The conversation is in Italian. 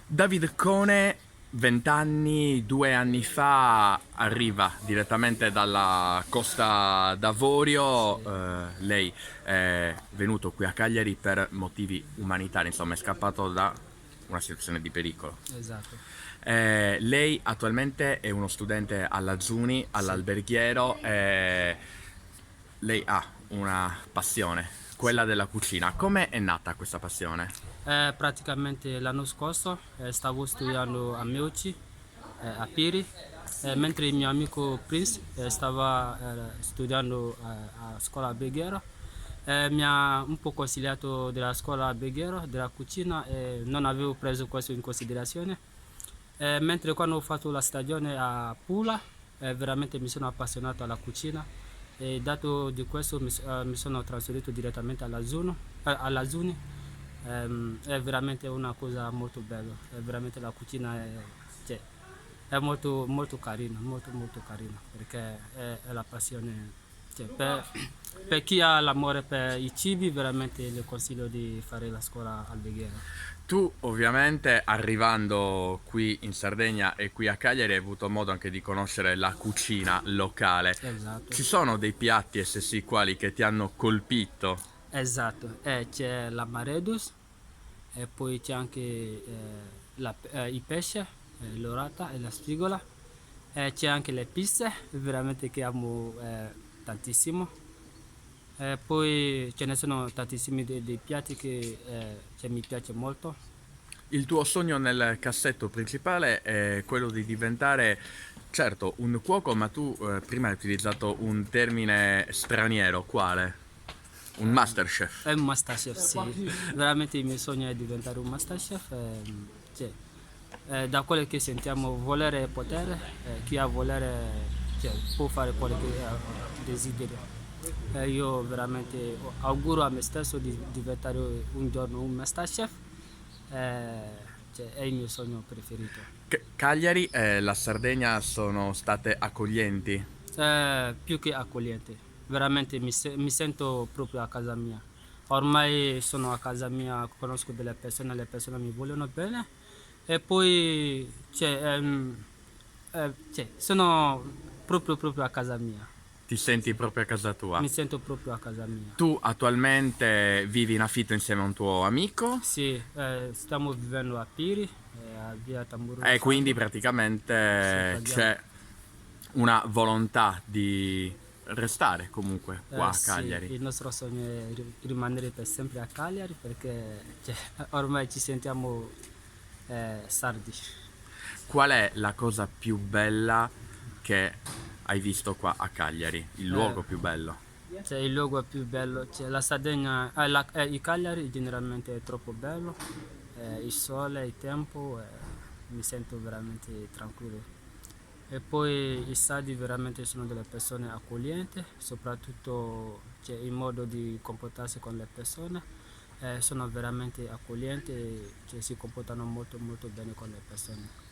David Cone, 20 anni, 2 anni fa, arriva direttamente dalla Costa d'Avorio. Sì, Lei è venuto qui a Cagliari per motivi umanitari, insomma, è scappato da una situazione di pericolo. esatto. Lei attualmente è uno studente alla Zuni, Sì, all'alberghiero, e lei ha una passione, sì. quella della cucina. Come è nata questa passione? Praticamente l'anno scorso stavo studiando a Meucci, a Piri, mentre il mio amico Prince stava studiando a scuola alberghiera. Mi ha un po' consigliato della scuola alberghiera, della cucina e non avevo preso questo in considerazione. Mentre quando ho fatto la stagione a Pula, veramente mi sono appassionato alla cucina e dato di questo mi sono trasferito direttamente alla Zuni. È veramente una cosa molto bella, è veramente la cucina cioè, è molto, molto carina, molto, molto carina perché è la passione. Cioè, per chi ha l'amore per i cibi, veramente le consiglio di fare la scuola alberghiera. Tu ovviamente arrivando qui in Sardegna e qui a Cagliari hai avuto modo anche di conoscere la cucina locale. Esatto. Ci sono dei piatti, e se sì, quali, che ti hanno colpito? Esatto, c'è l'amaredus e poi c'è anche il pesce, l'orata e la spigola, e c'è anche le pizze, veramente che amo tantissimo. E poi ce ne sono tantissimi dei piatti che mi piace molto. Il tuo sogno nel cassetto principale è quello di diventare, certo, un cuoco, ma tu prima hai utilizzato un termine straniero, quale? Un masterchef. È un masterchef, sì. Veramente il mio sogno è diventare un masterchef. Cioè, da quello che sentiamo, volere e potere, chi ha volere cioè, può fare quello che desidera. Io veramente auguro a me stesso di diventare un giorno un masterchef, cioè, è il mio sogno preferito. Cagliari e la Sardegna sono state accoglienti. Più che accogliente, veramente mi sento proprio a casa mia. Ormai sono a casa mia, conosco delle persone, le persone mi vogliono bene e poi sono proprio a casa mia. Ti senti Sì. proprio a casa tua. Mi sento proprio a casa mia. Tu attualmente vivi in affitto insieme a un tuo amico Sì, stiamo vivendo a Piri, a via Tamburo e quindi Sardo. Sì, praticamente paghiamo. c'è una volontà di restare comunque qua a Sì, Cagliari. il nostro sogno è rimanere per sempre a Cagliari perché cioè, ormai ci sentiamo sardi. Qual è la cosa più bella che hai visto qua a Cagliari? Il Eh, luogo più bello? cioè, il luogo più bello, cioè, la Sardegna, il Cagliari generalmente è troppo bello, il sole, il tempo, mi sento veramente tranquillo. E poi i sardi veramente sono delle persone accoglienti, soprattutto cioè, il modo di comportarsi con le persone, sono veramente accoglienti e cioè, si comportano molto molto bene con le persone.